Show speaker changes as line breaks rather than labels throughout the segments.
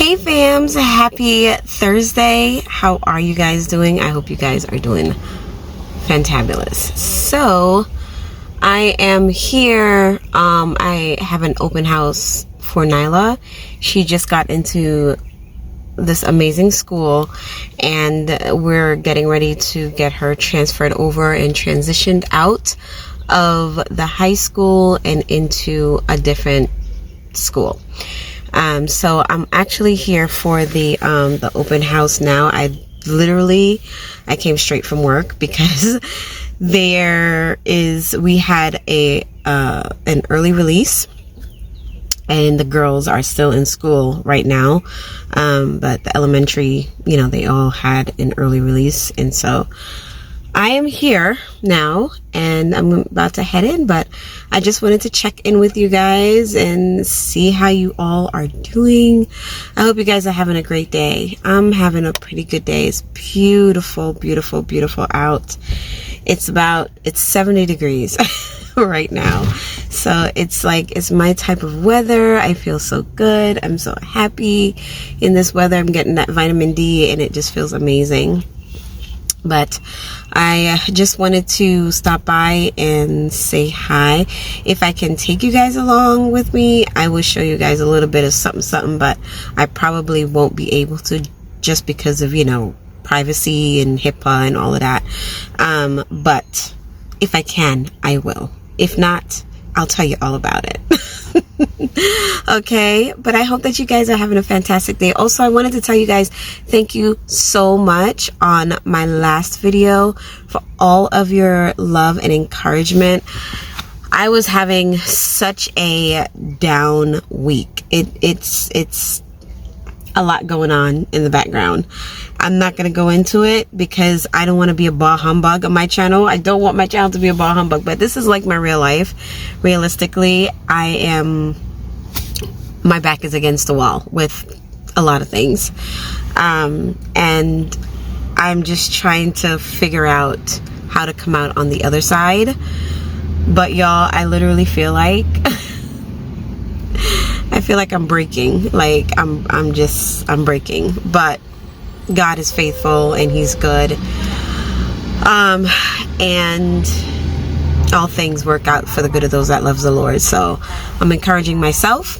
Hey fams, happy Thursday. How are you guys doing? I hope you guys are doing fantabulous. So I am here. I have an open house for Nyla. She just got into this amazing school and we're getting ready to get her transferred over and transitioned out of the high school and into a different school. So I'm actually here for the open house now. I came straight from work because we had an early release and the girls are still in school right now. But the elementary, they all had an early release. And so I am here now and I'm about to head in, but I just wanted to check in with you guys and see how you all are doing. I hope you guys are having a great day. I'm having a pretty good day. It's beautiful, beautiful, beautiful out. It's 70 degrees right now. So it's my type of weather. I feel so good. I'm so happy in this weather. I'm getting that vitamin D and it just feels amazing. But I just wanted to stop by and say hi. If I can take you guys along with me, I will show you guys a little bit of something, but I probably won't be able to just because of, privacy and HIPAA and all of that. But if I can, I will. If not, I'll tell you all about it. Okay, but I hope that you guys are having a fantastic day. Also, I wanted to tell you guys thank you so much on my last video for all of your love and encouragement. I was having such a down week. It's a lot going on in the background. I'm not going to go into it because I don't want to be a bah humbug on my channel. I don't want my channel to be a bah humbug, but this is like my real life. Realistically, my back is against the wall with a lot of things. And I'm just trying to figure out how to come out on the other side. But y'all, I literally feel like I'm breaking. Like I'm breaking. But God is faithful and he's good. And all things work out for the good of those that love the Lord. So I'm encouraging myself.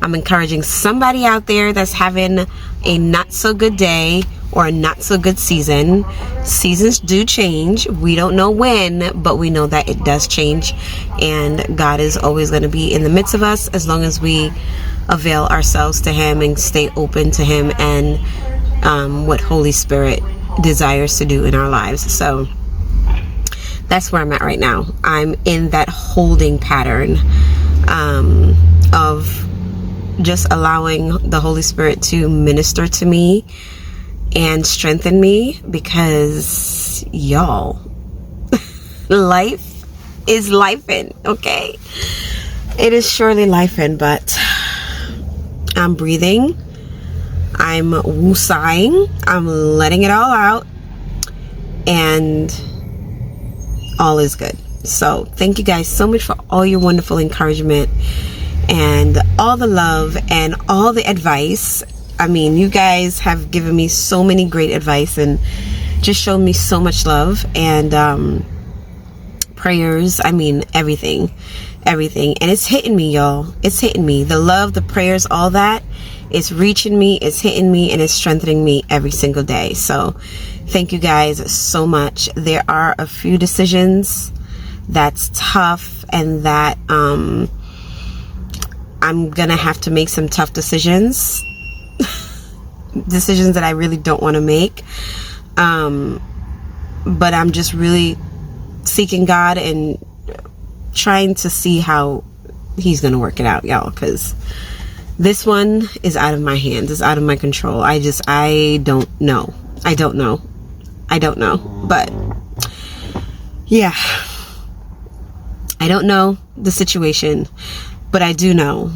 I'm encouraging somebody out there that's having a not so good day or a not so good season. Seasons do change. We don't know when, but we know that it does change. And God is always going to be in the midst of us as long as we avail ourselves to him and stay open to him and what Holy Spirit desires to do in our lives. So that's where I'm at right now. I'm in that holding pattern of just allowing the Holy Spirit to minister to me and strengthen me because y'all, life is lifing, okay? It is surely lifing, but I'm breathing. I'm woosahing. I'm letting it all out and all is good. So thank you guys so much for all your wonderful encouragement and all the love and all the advice. I mean, you guys have given me so many great advice and just shown me so much love and prayers. I mean, everything. And it's hitting me, y'all. It's hitting me. The love, the prayers, all that. It's reaching me, it's hitting me, and it's strengthening me every single day. So thank you guys so much. There are a few decisions that's tough and that I'm gonna have to make some tough decisions. Decisions that I really don't want to make. But I'm just really seeking God and trying to see how he's gonna work it out, y'all, because this one is out of my hands. It's out of my control. I don't know. But yeah, I don't know the situation, but I do know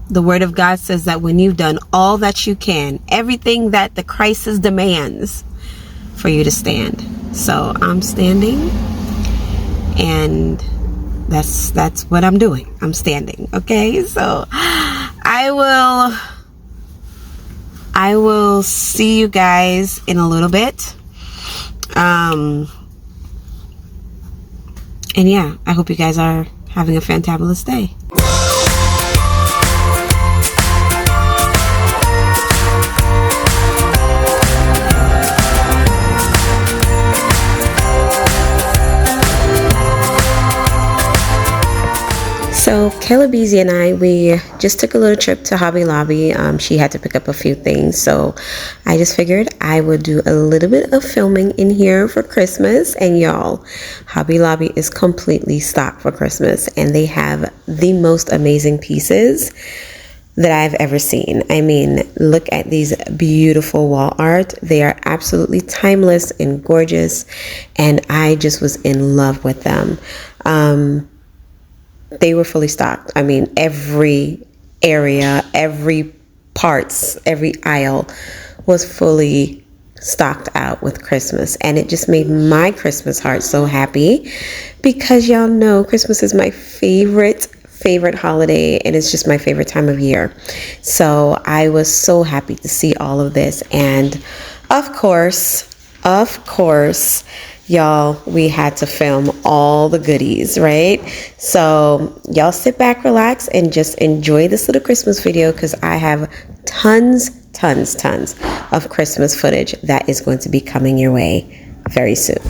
the word of God says that when you've done all that you can, everything that the crisis demands, for you to stand. So I'm standing, and that's what I'm doing. I'm standing. Okay, so I will I will see you guys in a little bit. And yeah, I hope you guys are having a fantabulous day. So Caleb Beezy and I, we just took a little trip to Hobby Lobby. She had to pick up a few things, so I just figured I would do a little bit of filming in here for Christmas. And y'all, Hobby Lobby is completely stocked for Christmas, and they have the most amazing pieces that I've ever seen. I mean, look at these beautiful wall art. They are absolutely timeless and gorgeous, and I just was in love with them. They were fully stocked. I mean, every area, every parts, every aisle was fully stocked out with Christmas. And it just made my Christmas heart so happy, because y'all know Christmas is my favorite holiday, and it's just my favorite time of year. So I was so happy to see all of this. And of course, y'all, we had to film all the goodies, right? So y'all sit back, relax, and just enjoy this little Christmas video, because I have tons of Christmas footage that is going to be coming your way very soon.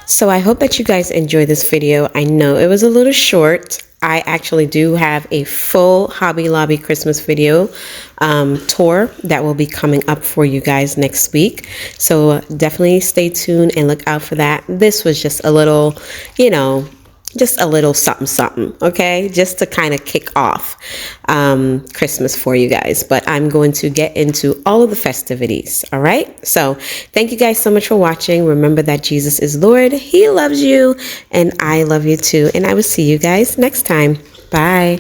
So I hope that you guys enjoyed this video. I know it was a little short. I actually do have a full Hobby Lobby Christmas video tour that will be coming up for you guys next week. So definitely stay tuned and look out for that. This was just a little, just a little something, okay? Just to kind of kick off Christmas for you guys. But I'm going to get into all of the festivities, all right? So thank you guys so much for watching. Remember that Jesus is Lord. He loves you, and I love you too. And I will see you guys next time. Bye.